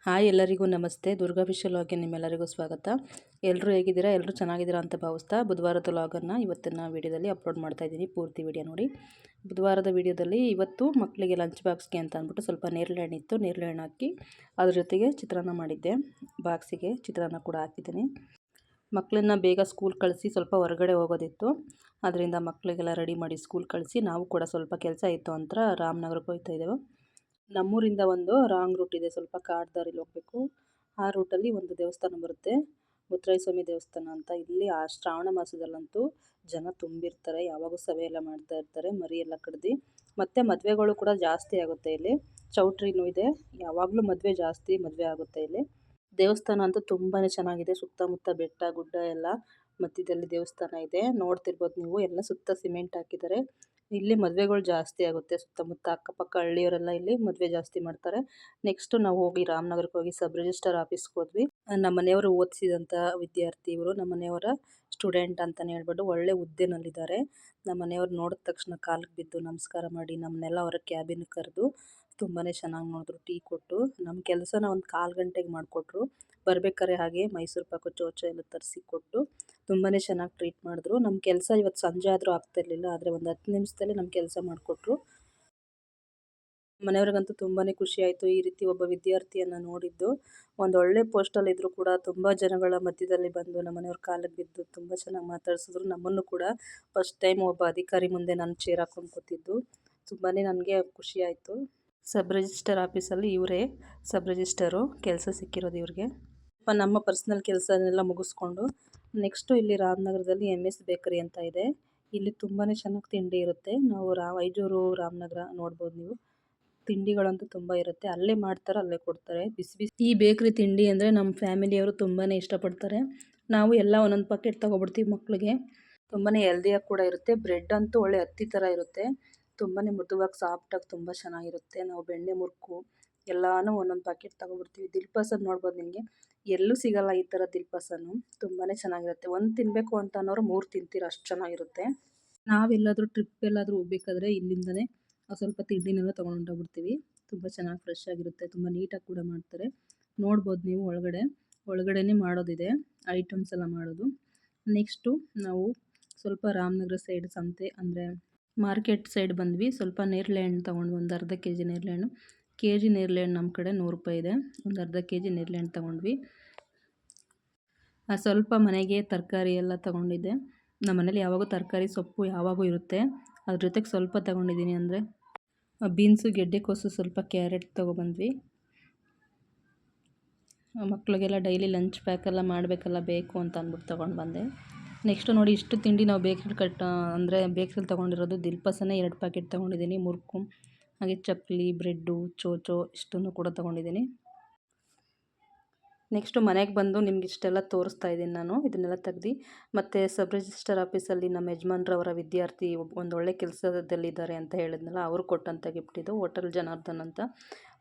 Hi ಎಲ್ಲರಿಗೂ ನಮಸ್ತೆ. Durga wish ವ್ಲಾಗ್ಗೆ ನಿಮ್ಮೆಲ್ಲರಿಗೂ ಸ್ವಾಗತ. ಎಲ್ಲರೂ ಹೇಗಿದ್ದೀರಾ? ಎಲ್ಲರೂ ಚೆನ್ನಾಗಿದ್ದೀರಾ ಅಂತ ಭಾವಿಸ್ತಾ ಬುಧವಾರದ ವ್ಲಾಗನ್ನು ಇವತ್ತಿನ ವೀಡಿಯೋದಲ್ಲಿ ಅಪ್ಲೋಡ್ ಮಾಡ್ತಾ ಇದ್ದೀನಿ. ಪೂರ್ತಿ ವೀಡಿಯೋ ನೋಡಿ. ಬುಧವಾರದ ವೀಡಿಯೋದಲ್ಲಿ ಇವತ್ತು ಮಕ್ಕಳಿಗೆ ಲಂಚ್ ಬಾಕ್ಸ್ಗೆ ಅಂತ ಅಂದ್ಬಿಟ್ಟು ಸ್ವಲ್ಪ ನೇರಳೆ ಹಣ್ಣು ಇತ್ತು, ನೇರಳೆ ಹಣ್ಣು ಹಾಕಿ ಅದ್ರ ಜೊತೆಗೆ ಚಿತ್ರಾನ್ನ ಮಾಡಿದ್ದೆ. ಬಾಕ್ಸಿಗೆ ಚಿತ್ರಾನ್ನ ಕೂಡ ಹಾಕಿದ್ದೀನಿ. ಮಕ್ಕಳನ್ನ ಬೇಗ ಸ್ಕೂಲ್ ಕಳಿಸಿ ಸ್ವಲ್ಪ ಹೊರಗಡೆ ಹೋಗೋದಿತ್ತು, ಅದರಿಂದ ಮಕ್ಕಳಿಗೆಲ್ಲ ರೆಡಿ ಮಾಡಿ ಸ್ಕೂಲ್ ಕಳಿಸಿ ನಾವು ಕೂಡ ಸ್ವಲ್ಪ ಕೆಲಸ ಇತ್ತು ಅಂತ ರಾಮನಗರಕ್ಕೆ ಹೋಗ್ತಾ ಇದ್ದೇವೆ. ನಮ್ಮೂರಿಂದ ಒಂದು ರಾಂಗ್ ರೂಟ್ ಇದೆ, ಸ್ವಲ್ಪ ಕಾಡು ದಾರಿಲಿ ಹೋಗಬೇಕು. ಆ ರೂಟಲ್ಲಿ ಒಂದು ದೇವಸ್ಥಾನ ಬರುತ್ತೆ, ಮುತ್ತರಾಯ ಸ್ವಾಮಿ ದೇವಸ್ಥಾನ ಅಂತ. ಇಲ್ಲಿ ಆ ಶ್ರಾವಣ ಮಾಸದಲ್ಲಂತೂ ಜನ ತುಂಬಿರ್ತಾರೆ, ಯಾವಾಗೂ ಸಭೆ ಎಲ್ಲ ಮಾಡ್ತಾ ಇರ್ತಾರೆ, ಮರಿ ಎಲ್ಲ ಕಡ್ದು. ಮತ್ತು ಮದುವೆಗಳು ಕೂಡ ಜಾಸ್ತಿ ಆಗುತ್ತೆ ಇಲ್ಲಿ. ಚೌಟ್ರಿನೂ ಇದೆ, ಯಾವಾಗಲೂ ಮದುವೆ ಆಗುತ್ತೆ ಇಲ್ಲಿ. ದೇವಸ್ಥಾನ ಅಂತೂ ತುಂಬಾ ಚೆನ್ನಾಗಿದೆ. ಸುತ್ತಮುತ್ತ ಬೆಟ್ಟ ಗುಡ್ಡ ಎಲ್ಲ, ಮಧ್ಯದಲ್ಲಿ ದೇವಸ್ಥಾನ ಇದೆ. ನೋಡ್ತಿರ್ಬೋದು ನೀವು, ಎಲ್ಲ ಸುತ್ತ ಸಿಮೆಂಟ್ ಹಾಕಿದ್ದಾರೆ. ಇಲ್ಲಿ ಮದುವೆಗಳು ಜಾಸ್ತಿ ಆಗುತ್ತೆ. ಸುತ್ತಮುತ್ತ ಅಕ್ಕಪಕ್ಕ ಹಳ್ಳಿಯವರೆಲ್ಲ ಇಲ್ಲಿ ಮದುವೆ ಜಾಸ್ತಿ ಮಾಡ್ತಾರೆ. ನೆಕ್ಸ್ಟ್ ನಾವು ಹೋಗಿ ರಾಮನಗರಕ್ಕೆ ಹೋಗಿ ಸಬ್ ರಿಜಿಸ್ಟರ್ ಆಫೀಸ್ಗೆ ಹೋದ್ವಿ. ನಮ್ಮ ಮನೆಯವರು ಓದಿಸಿದಂಥ ವಿದ್ಯಾರ್ಥಿ ಇವರು, ನಮ್ಮ ಮನೆಯವರ ಸ್ಟೂಡೆಂಟ್ ಅಂತಲೇ ಹೇಳ್ಬಿಟ್ಟು ಒಳ್ಳೆ ಹುದ್ದೆನಲ್ಲಿದ್ದಾರೆ. ನಮ್ಮ ಮನೆಯವ್ರು ನೋಡಿದ ತಕ್ಷಣ ಕಾಲಿಗೆ ಬಿದ್ದು ನಮಸ್ಕಾರ ಮಾಡಿ ನಮ್ಮನ್ನೆಲ್ಲ ಅವರ ಕ್ಯಾಬಿನ್ಗೆ ಕರೆದು ತುಂಬಾ ಚೆನ್ನಾಗಿ ನೋಡಿದ್ರು. ಟೀ ಕೊಟ್ಟು ನಮ್ಮ ಕೆಲಸನ ಒಂದು 1/4 ಗಂಟೆಗೆ ಮಾಡಿಕೊಟ್ರು. ಬರ್ಬೇಕಾದ್ರೆ ಹಾಗೆ ಮೈಸೂರು ಪಾಕು ಚೋಚ ಎಲ್ಲ ತರಿಸಿ ಕೊಟ್ಟು ತುಂಬಾ ಚೆನ್ನಾಗಿ ಟ್ರೀಟ್ ಮಾಡಿದ್ರು. ನಮ್ಮ ಕೆಲಸ ಇವತ್ತು ಸಂಜೆ ಆದರೂ ಆಗ್ತಾಯಿರಲಿಲ್ಲ, ಆದರೆ ಒಂದು 10 ನಿಮಿಷದಲ್ಲಿ ನಮ್ಮ ಕೆಲಸ ಮಾಡಿಕೊಟ್ರು. ಮನೆಯವ್ರಿಗಂತೂ ತುಂಬಾ ಖುಷಿ ಆಯಿತು ಈ ರೀತಿ ಒಬ್ಬ ವಿದ್ಯಾರ್ಥಿಯನ್ನು ನೋಡಿದ್ದು. ಒಂದು ಒಳ್ಳೆ ಪೋಸ್ಟಲ್ಲಿ ಇದ್ದರೂ ಕೂಡ ತುಂಬ ಜನಗಳ ಮಧ್ಯದಲ್ಲಿ ಬಂದು ನಮ್ಮ ಮನೆಯವ್ರ ಕಾಲಿಗೆ ಬಿದ್ದು ತುಂಬ ಚೆನ್ನಾಗಿ ಮಾತಾಡಿಸಿದ್ರು. ನಮ್ಮನ್ನು ಕೂಡ ಫಸ್ಟ್ ಟೈಮ್ ಒಬ್ಬ ಅಧಿಕಾರಿ ಮುಂದೆ ನಾನು ಚೇರ್ ಹಾಕ್ಕೊಂಡು ಕೂತಿದ್ದು ತುಂಬಾ ನನಗೆ ಖುಷಿ ಆಯಿತು. ಸಬ್ ರಿಜಿಸ್ಟರ್ ಆಫೀಸಲ್ಲಿ ಇವರೇ ಸಬ್ ರಿಜಿಸ್ಟರು, ಕೆಲಸ ಸಿಕ್ಕಿರೋದು ಇವ್ರಿಗೆ. ನಮ್ಮ ಪರ್ಸ್ನಲ್ ಕೆಲಸನೆಲ್ಲ ಮುಗಿಸ್ಕೊಂಡು ನೆಕ್ಸ್ಟು ಇಲ್ಲಿ ರಾಮನಗರದಲ್ಲಿ MS ಬೇಕರಿ ಅಂತ ಇದೆ. ಇಲ್ಲಿ ತುಂಬಾ ಚೆನ್ನಾಗಿ ತಿಂಡಿ ಇರುತ್ತೆ. ನಾವು ಐಜೂರು ರಾಮನಗರ ನೋಡ್ಬೋದು ನೀವು. ತಿಂಡಿಗಳಂತೂ ತುಂಬ ಇರುತ್ತೆ, ಅಲ್ಲೇ ಮಾಡ್ತಾರೆ, ಅಲ್ಲೇ ಕೊಡ್ತಾರೆ ಬಿಸಿ ಬಿಸಿ. ಈ ಬೇಕ್ರಿ ತಿಂಡಿ ಅಂದರೆ ನಮ್ಮ ಫ್ಯಾಮಿಲಿಯವರು ತುಂಬಾ ಇಷ್ಟಪಡ್ತಾರೆ. ನಾವು ಎಲ್ಲ ಒಂದೊಂದು ಪ್ಯಾಕೆಟ್ ತೊಗೊಬಿಡ್ತೀವಿ ಮಕ್ಕಳಿಗೆ. ತುಂಬಾ ಹೆಲ್ದಿಯಾಗಿ ಕೂಡ ಇರುತ್ತೆ. ಬ್ರೆಡ್ ಅಂತೂ ಒಳ್ಳೆ ಹತ್ತಿ ಥರ ಇರುತ್ತೆ, ತುಂಬಾ ಮೃದುವಾಗಿ ಸಾಫ್ಟಾಗಿ ತುಂಬ ಚೆನ್ನಾಗಿರುತ್ತೆ. ನಾವು ಬೆಣ್ಣೆ ಮುರುಕು ಎಲ್ಲನೂ ಒಂದೊಂದು ಪ್ಯಾಕೆಟ್ ತೊಗೊಬಿಡ್ತೀವಿ. ದಿಲ್ಪಸನ್ ನೋಡ್ಬೋದು ನಿಮಗೆ, ಎಲ್ಲೂ ಸಿಗಲ್ಲ ಈ ಥರ ದಿಲ್ಪಸನ್ನು. ತುಂಬಾ ಚೆನ್ನಾಗಿರುತ್ತೆ. ಒಂದು ತಿನ್ನಬೇಕು ಅಂತ ಅನ್ನೋರು 3 ತಿಂತೀರ, ಅಷ್ಟು ಚೆನ್ನಾಗಿರುತ್ತೆ. ನಾವೆಲ್ಲಾದರೂ ಟ್ರಿಪ್ ಎಲ್ಲಾದರೂ ಹೋಗ್ಬೇಕಾದ್ರೆ ಇಲ್ಲಿಂದನೇ ಸ್ವಲ್ಪ ತಿಂಡಿನೆಲ್ಲ ತೊಗೊಂಡೋಗ್ಬಿಡ್ತೀವಿ. ತುಂಬ ಚೆನ್ನಾಗಿ ಫ್ರೆಶ್ ಆಗಿರುತ್ತೆ, ತುಂಬ ನೀಟಾಗಿ ಕೂಡ ಮಾಡ್ತಾರೆ. ನೋಡ್ಬೋದು ನೀವು, ಒಳಗಡೆನೇ ಮಾಡೋದಿದೆ ಐಟಮ್ಸ್ ಎಲ್ಲ ಮಾಡೋದು. ನೆಕ್ಸ್ಟು ನಾವು ಸ್ವಲ್ಪ ರಾಮನಗರ ಸೈಡ್ ಸಂತೆ ಅಂದರೆ ಮಾರ್ಕೆಟ್ ಸೈಡ್ ಬಂದ್ವಿ. ಸ್ವಲ್ಪ ನೇರಳೆ ಹಣ್ಣು ತೊಗೊಂಡು ಒಂದು ಅರ್ಧ KG ನೇರಳೆ ಹಣ್ಣು. KG ನೇರಳೆ ಹಣ್ಣು ನಮ್ಮ ಕಡೆ 100 ರೂಪಾಯಿ ಇದೆ. ಒಂದು ಅರ್ಧ KG ನೇರಳೆ ಹಣ್ಣು ತೊಗೊಂಡ್ವಿ. ಸ್ವಲ್ಪ ಮನೆಗೆ ತರಕಾರಿ ಎಲ್ಲ ತೊಗೊಂಡಿದ್ದೆ. ನಮ್ಮ ಮನೇಲಿ ಯಾವಾಗೂ ತರಕಾರಿ ಸೊಪ್ಪು ಯಾವಾಗೂ ಇರುತ್ತೆ, ಅದ್ರ ಜೊತೆಗೆ ಸ್ವಲ್ಪ ತೊಗೊಂಡಿದ್ದೀನಿ. ಅಂದರೆ ಬೀನ್ಸು, ಗೆಡ್ಡೆಕೋಸು, ಸ್ವಲ್ಪ ಕ್ಯಾರೆಟ್ ತೊಗೊಬಂದ್ವಿ. ಮಕ್ಕಳಿಗೆಲ್ಲ ಡೈಲಿ ಲಂಚ್ ಪ್ಯಾಕೆಲ್ಲ ಮಾಡಬೇಕಲ್ಲ, ಬೇಕು ಅಂತ ಅಂದ್ಬಿಟ್ಟು ತೊಗೊಂಡು ಬಂದೆ. ನೆಕ್ಸ್ಟು ನೋಡಿ, ಇಷ್ಟು ತಿಂಡಿ ನಾವು ಬೇಕ್ರಿಲಿ ತೊಗೊಂಡಿರೋದು. ದಿಲ್ಪಸನ್ನೇ 2 ಪ್ಯಾಕೆಟ್ ತೊಗೊಂಡಿದ್ದೀನಿ. ಮುರುಕು ಹಾಗೆ ಚಕ್ಕಲಿ, ಬ್ರೆಡ್ಡು, ಚೋಚೋ ಇಷ್ಟನ್ನು ಕೂಡ ತೊಗೊಂಡಿದ್ದೀನಿ. ನೆಕ್ಸ್ಟು ಮನೆಗೆ ಬಂದು ನಿಮ್ಗೆ ಇಷ್ಟೆಲ್ಲ ತೋರಿಸ್ತಾ ಇದ್ದೀನಿ ನಾನು. ಇದನ್ನೆಲ್ಲ ತೆಗ್ದು ಮತ್ತು ಸಬ್ ರಿಜಿಸ್ಟರ್ ಆಫೀಸಲ್ಲಿ ನಮ್ಮ ಯಜಮಾನ್ರವರ ವಿದ್ಯಾರ್ಥಿ ಒಂದು ಒಳ್ಳೆ ಕೆಲಸದಲ್ಲಿದ್ದಾರೆ ಅಂತ ಹೇಳಿದ್ನಲ್ಲ, ಅವರು ಕೊಟ್ಟಂಥ ಗಿಫ್ಟ್ ಇದು. ಹೋಟೆಲ್ ಜನಾರ್ದನ್ ಅಂತ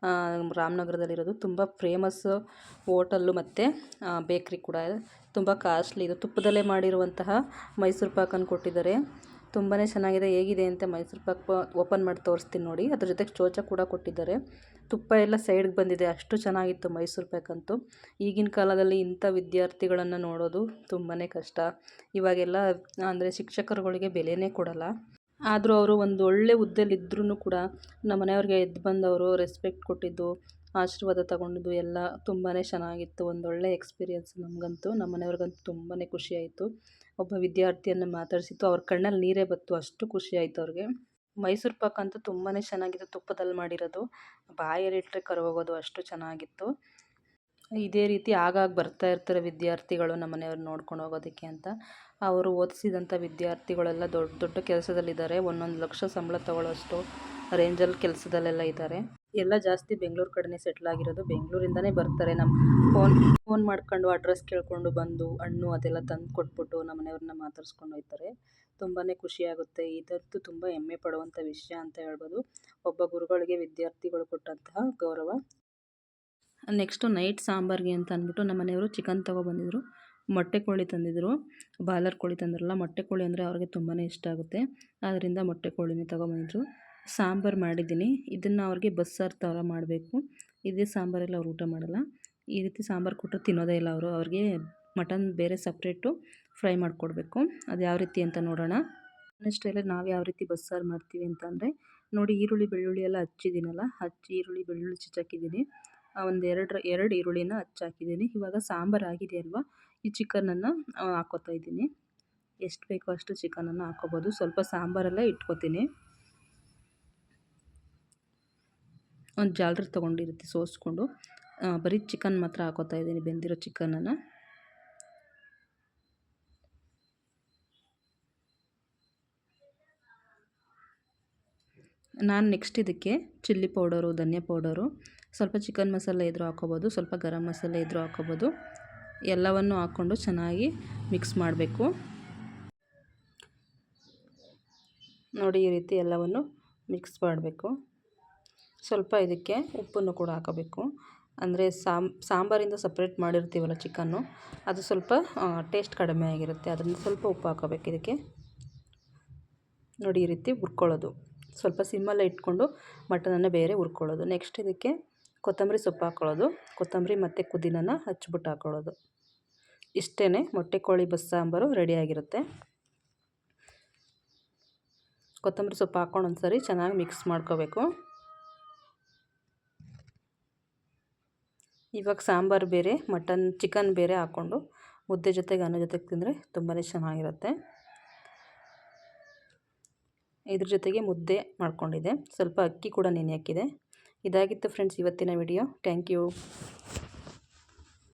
ರಾಮನಗರದಲ್ಲಿರೋದು. ತುಂಬ ಫೇಮಸ್ ಹೋಟಲ್ಲು ಮತ್ತು ಬೇಕ್ರಿ ಕೂಡ. ತುಂಬ ಕಾಸ್ಟ್ಲಿ ಇದು. ತುಪ್ಪದಲ್ಲೇ ಮಾಡಿರುವಂತಹ ಮೈಸೂರು ಪಾಕನ್ನು ಕೊಟ್ಟಿದ್ದಾರೆ. ತುಂಬಾ ಚೆನ್ನಾಗಿದೆ. ಹೇಗಿದೆ ಅಂತ ಮೈಸೂರು ಪಾಕ್ ಓಪನ್ ಮಾಡಿ ತೋರಿಸ್ತೀನಿ ನೋಡಿ. ಅದ್ರ ಜೊತೆಗೆ ಚೋಚ ಕೂಡ ಕೊಟ್ಟಿದ್ದಾರೆ. ತುಪ್ಪ ಎಲ್ಲ ಸೈಡ್ಗೆ ಬಂದಿದೆ, ಅಷ್ಟು ಚೆನ್ನಾಗಿತ್ತು ಮೈಸೂರು ಪಾಕ್ ಅಂತೂ. ಈಗಿನ ಕಾಲದಲ್ಲಿ ಇಂಥ ವಿದ್ಯಾರ್ಥಿಗಳನ್ನು ನೋಡೋದು ತುಂಬಾ ಕಷ್ಟ. ಇವಾಗೆಲ್ಲ ಅಂದರೆ ಶಿಕ್ಷಕರುಗಳಿಗೆ ಬೆಲೆನೇ ಕೊಡಲ್ಲ. ಆದರೂ ಅವರು ಒಂದು ಒಳ್ಳೆ ಹುದ್ದೆಲಿದ್ರೂ ಕೂಡ ನಮ್ಮ ಮನೆಯವ್ರಿಗೆ ಎದ್ದು ಬಂದವರು ರೆಸ್ಪೆಕ್ಟ್ ಕೊಟ್ಟಿದ್ದು, ಆಶೀರ್ವಾದ ತಗೊಂಡಿದ್ದು ಎಲ್ಲ ತುಂಬಾ ಚೆನ್ನಾಗಿತ್ತು. ಒಂದೊಳ್ಳೆ ಎಕ್ಸ್ಪೀರಿಯೆನ್ಸ್ ನಮಗಂತೂ, ನಮ್ಮ ಮನೆಯವ್ರಿಗಂತೂ ತುಂಬಾ ಖುಷಿಯಾಯಿತು. ಒಬ್ಬ ವಿದ್ಯಾರ್ಥಿಯನ್ನು ಮಾತಾಡಿಸಿತ್ತು, ಅವ್ರ ಕಣ್ಣಲ್ಲಿ ನೀರೇ ಬತ್ತು, ಅಷ್ಟು ಖುಷಿಯಾಯಿತು ಅವ್ರಿಗೆ. ಮೈಸೂರು ಪಾಕ್ ಅಂತೂ ತುಂಬಾ ಚೆನ್ನಾಗಿತ್ತು, ತುಪ್ಪದಲ್ಲಿ ಮಾಡಿರೋದು. ಬಾಯಲ್ಲಿಟ್ಟರೆ ಕರಗೋಗೋದು, ಅಷ್ಟು ಚೆನ್ನಾಗಿತ್ತು. ಇದೇ ರೀತಿ ಆಗಾಗ ಬರ್ತಾ ಇರ್ತಾರೆ ವಿದ್ಯಾರ್ಥಿಗಳು ನಮ್ಮ ಮನೆಯವ್ರು ನೋಡ್ಕೊಂಡು ಹೋಗೋದಕ್ಕೆ ಅಂತ. ಅವರು ಓದಿಸಿದಂಥ ವಿದ್ಯಾರ್ಥಿಗಳೆಲ್ಲ ದೊಡ್ಡ ದೊಡ್ಡ ಕೆಲಸದಲ್ಲಿದ್ದಾರೆ. 1 ಲಕ್ಷ ಸಂಬಳ ತಗೊಳ್ಳೋಷ್ಟು ರೇಂಜಲ್ಲಿ ಕೆಲಸದಲ್ಲೆಲ್ಲ ಇದ್ದಾರೆ. ಎಲ್ಲ ಜಾಸ್ತಿ ಬೆಂಗಳೂರು ಕಡೆನೇ ಸೆಟ್ಲ್ ಆಗಿರೋದು. ಬೆಂಗಳೂರಿಂದನೇ ಬರ್ತಾರೆ. ನಮ್ಮ ಫೋನ್ ಮಾಡ್ಕೊಂಡು ಅಡ್ರೆಸ್ ಕೇಳಿಕೊಂಡು ಬಂದು ಹಣ್ಣು ಅದೆಲ್ಲ ತಂದು ಕೊಟ್ಬಿಟ್ಟು ನಮ್ಮ ಮನೆಯವ್ರನ್ನ ಮಾತಾಡ್ಸ್ಕೊಂಡು ಹೋಗ್ತಾರೆ. ತುಂಬಾ ಖುಷಿಯಾಗುತ್ತೆ. ಇದಂತೂ ತುಂಬ ಹೆಮ್ಮೆ ಪಡುವಂಥ ವಿಷಯ ಅಂತ ಹೇಳ್ಬೋದು. ಒಬ್ಬ ಗುರುಗಳಿಗೆ ವಿದ್ಯಾರ್ಥಿಗಳು ಕೊಟ್ಟಂತಹ ಗೌರವ. ನೆಕ್ಸ್ಟು ನೈಟ್ ಸಾಂಬಾರಿಗೆ ಅಂತ ಅಂದ್ಬಿಟ್ಟು ನಮ್ಮ ಮನೆಯವರು ಚಿಕನ್ ತೊಗೊಬಂದಿದ್ರು. ಮೊಟ್ಟೆ ಕೋಳಿ ತಂದಿದ್ದರು, ಬಾಯ್ಲರ್ ಕೋಳಿ ತಂದಿರಲ್ಲ. ಮೊಟ್ಟೆ ಕೋಳಿ ಅಂದರೆ ಅವ್ರಿಗೆ ತುಂಬಾ ಇಷ್ಟ ಆಗುತ್ತೆ, ಆದ್ದರಿಂದ ಮೊಟ್ಟೆ ಕೋಳಿನೇ ತೊಗೊಬಂದಿದ್ರು. ಸಾಂಬಾರು ಮಾಡಿದ್ದೀನಿ. ಇದನ್ನು ಅವ್ರಿಗೆ ಬಸ್ಸಾರು ಥರ ಮಾಡಬೇಕು. ಇದೇ ಸಾಂಬಾರೆಲ್ಲ ಅವ್ರು ಊಟ ಮಾಡಲ್ಲ. ಈ ರೀತಿ ಸಾಂಬಾರು ಕೊಟ್ಟರೆ ತಿನ್ನೋದೇ ಇಲ್ಲ ಅವರು. ಅವ್ರಿಗೆ ಮಟನ್ ಬೇರೆ ಸಪ್ರೇಟು ಫ್ರೈ ಮಾಡಿಕೊಡ್ಬೇಕು. ಅದು ಯಾವ ರೀತಿ ಅಂತ ನೋಡೋಣ. ನನ್ನ ಸ್ಟೈಲಲ್ಲಿ ನಾವು ಯಾವ ರೀತಿ ಬಸ್ಸಾರು ಮಾಡ್ತೀವಿ ಅಂತಂದರೆ, ನೋಡಿ ಈರುಳ್ಳಿ ಬೆಳ್ಳುಳ್ಳಿ ಎಲ್ಲ ಹಚ್ಚಿದ್ದೀನಲ್ಲ, ಈರುಳ್ಳಿ ಬೆಳ್ಳುಳ್ಳಿ ಹೆಚ್ಚಾಕಿದ್ದೀನಿ. ಒಂದು ಎರಡು ಈರುಳ್ಳಿನ ಹಚ್ಚಾಕಿದ್ದೀನಿ. ಇವಾಗ ಸಾಂಬಾರು ಆಗಿದೆ ಅಲ್ವಾ, ಈ ಚಿಕನನ್ನು ಹಾಕ್ಕೋತಾ ಇದ್ದೀನಿ. ಎಷ್ಟು ಬೇಕೋ ಅಷ್ಟು ಚಿಕನನ್ನು ಹಾಕ್ಕೋಬೋದು. ಸ್ವಲ್ಪ ಸಾಂಬಾರಲ್ಲೇ ಇಟ್ಕೋತೀನಿ. ಒಂದು ಜಾಲರಿ ತೊಗೊಂಡಿರುತ್ತೆ ಸೋಸ್ಕೊಂಡು, ಬರೀ ಚಿಕನ್ ಮಾತ್ರ ಹಾಕ್ಕೋತಾ ಇದ್ದೀನಿ, ಬೆಂದಿರೋ ಚಿಕನನ್ನು. ನಾನು ನೆಕ್ಸ್ಟ್ ಇದಕ್ಕೆ ಚಿಲ್ಲಿ ಪೌಡರು, ಧನಿಯಾ ಪೌಡರು, ಸ್ವಲ್ಪ ಚಿಕನ್ ಮಸಾಲೆ ಇದ್ರೂ ಹಾಕ್ಕೋಬೋದು, ಸ್ವಲ್ಪ ಗರಂ ಮಸಾಲೆ ಇದ್ರೂ ಹಾಕ್ಕೋಬೋದು. ಎಲ್ಲವನ್ನು ಹಾಕ್ಕೊಂಡು ಚೆನ್ನಾಗಿ ಮಿಕ್ಸ್ ಮಾಡಬೇಕು. ನೋಡಿ ಈ ರೀತಿ ಎಲ್ಲವನ್ನು ಮಿಕ್ಸ್ ಮಾಡಬೇಕು. ಸ್ವಲ್ಪ ಇದಕ್ಕೆ ಉಪ್ಪನ್ನು ಕೂಡ ಹಾಕೋಬೇಕು. ಅಂದರೆ ಸಾಂಬಾರಿಂದ ಸಪ್ರೇಟ್ ಮಾಡಿರ್ತೀವಲ್ಲ ಚಿಕನ್ನು, ಅದು ಸ್ವಲ್ಪ ಟೇಸ್ಟ್ ಕಡಿಮೆ ಆಗಿರುತ್ತೆ. ಅದರಿಂದ ಸ್ವಲ್ಪ ಉಪ್ಪು ಹಾಕೋಬೇಕು ಇದಕ್ಕೆ. ನೋಡಿ ಈ ರೀತಿ ಹುರ್ಕೊಳ್ಳೋದು. ಸ್ವಲ್ಪ ಸಿಮ್ಮಲ್ಲೇ ಇಟ್ಕೊಂಡು ಮಟನನ್ನು ಬೇರೆ ಹುರ್ಕೊಳ್ಳೋದು. ನೆಕ್ಸ್ಟ್ ಇದಕ್ಕೆ ಕೊತ್ತಂಬರಿ ಸೊಪ್ಪು ಹಾಕ್ಕೊಳ್ಳೋದು. ಕೊತ್ತಂಬರಿ ಮತ್ತು ಪುದೀನನ ಹಚ್ಬಿಟ್ಟು ಹಾಕ್ಕೊಳ್ಳೋದು. ಇಷ್ಟೇ, ಮೊಟ್ಟೆ ಕೋಳಿ ಬಸ್ಸಾಂಬಾರು ರೆಡಿಯಾಗಿರುತ್ತೆ. ಕೊತ್ತಂಬರಿ ಸೊಪ್ಪು ಹಾಕ್ಕೊಂಡು ಒಂದು ಸರಿ ಚೆನ್ನಾಗಿ ಮಿಕ್ಸ್ ಮಾಡ್ಕೋಬೇಕು. ಇವಾಗ ಸಾಂಬಾರು ಬೇರೆ, ಚಿಕನ್ ಬೇರೆ ಹಾಕ್ಕೊಂಡು ಮುದ್ದೆ ಜೊತೆಗೆ ಅನ್ನ ಜೊತೆಗೆ ತಿಂದರೆ ತುಂಬಾ ಚೆನ್ನಾಗಿರುತ್ತೆ. ಇದ್ರ ಜೊತೆಗೆ ಮುದ್ದೆ ಮಾಡ್ಕೊಂಡಿದ್ದೆ, ಸ್ವಲ್ಪ ಅಕ್ಕಿ ಕೂಡ ನೆನೆ ಹಾಕಿದೆ. ಇದಾಗಿತ್ತು ಫ್ರೆಂಡ್ಸ್ ಇವತ್ತಿನ ವಿಡಿಯೋ. Thank you.